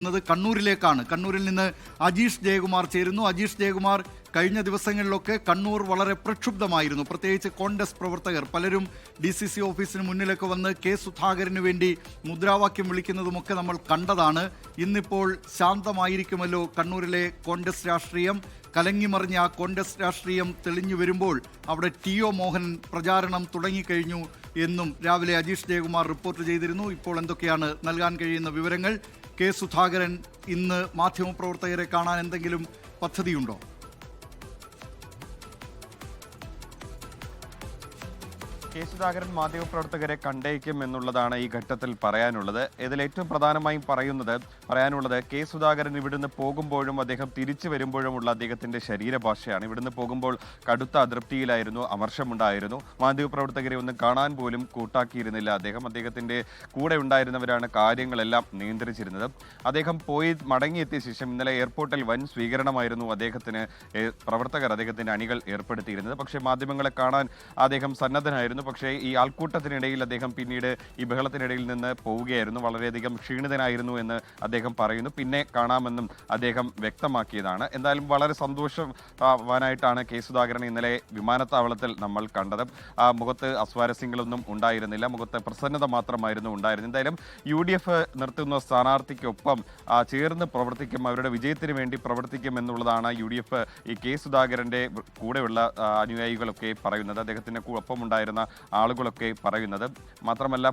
കണ്ണൂരിലേക്കാണ്. കണ്ണൂരിൽ നിന്ന് അജീഷ് ജയകുമാർ ചേരുന്നു. അജീഷ് ജയകുമാർ, കഴിഞ്ഞ ദിവസങ്ങളിലൊക്കെ കണ്ണൂർ വളരെ പ്രക്ഷുബ്ധമായിരുന്നു. പ്രത്യേകിച്ച് കോൺഗ്രസ് പ്രവർത്തകർ പലരും DCC ഓഫീസിന് മുന്നിലൊക്കെ വന്ന് കെ സുധാകരന് വേണ്ടി മുദ്രാവാക്യം വിളിക്കുന്നതുമൊക്കെ നമ്മൾ കണ്ടതാണ്. ഇന്നിപ്പോൾ ശാന്തമായിരിക്കുമല്ലോ കണ്ണൂരിലെ കോൺഗ്രസ് രാഷ്ട്രീയം. കലങ്ങിമറിഞ്ഞ ആ കോൺഗ്രസ് രാഷ്ട്രീയം തെളിഞ്ഞു വരുമ്പോൾ അവിടെ TO മോഹനൻ പ്രചാരണം തുടങ്ങിക്കഴിഞ്ഞു എന്നും രാവിലെ അജീഷ് ജയകുമാർ റിപ്പോർട്ട് ചെയ്തിരുന്നു. ഇപ്പോൾ എന്തൊക്കെയാണ് നൽകാൻ കഴിയുന്ന വിവരങ്ങൾ? കെ സുധാകരൻ ഇന്ന് മാധ്യമപ്രവർത്തകരെ കാണാൻ എന്തെങ്കിലും പദ്ധതിയുണ്ടോ? കെ സുധാകരൻ മാധ്യമപ്രവർത്തകരെ കണ്ടേക്കും എന്നുള്ളതാണ് ഈ ഘട്ടത്തിൽ പറയാനുള്ളത്. ഇതിൽ ഏറ്റവും പ്രധാനമായും പറയാനുള്ളത് കെ സുധാകരൻ ഇവിടുന്ന് പോകുമ്പോഴും അദ്ദേഹം തിരിച്ചു വരുമ്പോഴുമുള്ള അദ്ദേഹത്തിന്റെ ശരീരഭാഷയാണ്. ഇവിടുന്ന് പോകുമ്പോൾ കടുത്ത അതൃപ്തിയിലായിരുന്നു, അമർഷമുണ്ടായിരുന്നു. മാധ്യമപ്രവർത്തകരെ ഒന്നും കാണാൻ പോലും കൂട്ടാക്കിയിരുന്നില്ല അദ്ദേഹത്തിന്റെ കൂടെ ഉണ്ടായിരുന്നവരാണ് കാര്യങ്ങളെല്ലാം നിയന്ത്രിച്ചിരുന്നത്. അദ്ദേഹം പോയി മടങ്ങിയെത്തിയ ശേഷം ഇന്നലെ എയർപോർട്ടിൽ വൻ സ്വീകരണമായിരുന്നു അദ്ദേഹത്തിന്റെ അണികൾ ഏർപ്പെടുത്തിയിരുന്നത്. പക്ഷേ മാധ്യമങ്ങളെ കാണാൻ അദ്ദേഹം സന്നദ്ധനായിരുന്നു. പക്ഷേ ഈ ആൾക്കൂട്ടത്തിനിടയിൽ അദ്ദേഹം പിന്നീട് ഈ ബഹളത്തിനിടയിൽ നിന്ന് പോവുകയായിരുന്നു. വളരെയധികം ക്ഷീണിതനായിരുന്നു എന്ന് അദ്ദേഹം പറയുന്നു. പിന്നെ കാണാമെന്നും അദ്ദേഹം വ്യക്തമാക്കിയതാണ്. എന്തായാലും വളരെ സന്തോഷവാനായിട്ടാണ് കെ സുധാകരൻ ഇന്നലെ വിമാനത്താവളത്തിൽ നമ്മൾ കണ്ടത്. ആ മുഖത്ത് അസ്വാരസ്യങ്ങളൊന്നും ഉണ്ടായിരുന്നില്ല, മുഖത്ത് പ്രസന്നത മാത്രമായിരുന്നു ഉണ്ടായിരുന്നത്. എന്തായാലും UDF നിർത്തുന്ന സ്ഥാനാർത്ഥിക്കൊപ്പം ചേർന്ന് പ്രവർത്തിക്കും, അവരുടെ വിജയത്തിന് വേണ്ടി പ്രവർത്തിക്കും എന്നുള്ളതാണ് UDF ഈ കെ സുധാകരന്റെ കൂടെയുള്ള അനുയായികളൊക്കെ പറയുന്നത്, അദ്ദേഹത്തിന് ഒപ്പം ഉണ്ടായിരുന്ന ആളുകളൊക്കെ പറയുന്നത്. മാത്രമല്ല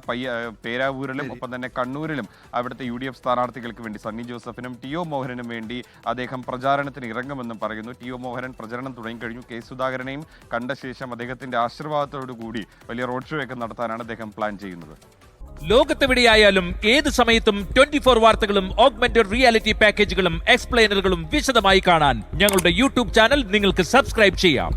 പേരാവൂരിലും ഒപ്പം തന്നെ കണ്ണൂരിലും അവിടുത്തെ UDF സ്ഥാനാർത്ഥികൾക്ക് വേണ്ടി സണ്ണി ജോസഫിനും TO മോഹനനും വേണ്ടി അദ്ദേഹം പ്രചാരണത്തിന് ഇറങ്ങുമെന്നും പറയുന്നു. TO മോഹനൻ പ്രചരണം തുടങ്ങിക്കഴിഞ്ഞു. കെ സുധാകരനെയും കണ്ട ശേഷം അദ്ദേഹത്തിന്റെ ആശീർവാദത്തോടുകൂടി വലിയ റോഡ് ഷോ ഒക്കെ നടത്താനാണ് അദ്ദേഹം പ്ലാൻ ചെയ്യുന്നത്. ലോകത്തെവിടെയായാലും ഏത് സമയത്തും 24 വാർത്തകളും ഓഗ്മെന്റഡ് റിയാലിറ്റി പാക്കേജുകളും എക്സ്പ്ലെയിനറുകളും വിശദമായി കാണാൻ ഞങ്ങളുടെ YouTube ചാനൽ നിങ്ങൾക്ക് സബ്സ്ക്രൈബ് ചെയ്യാം.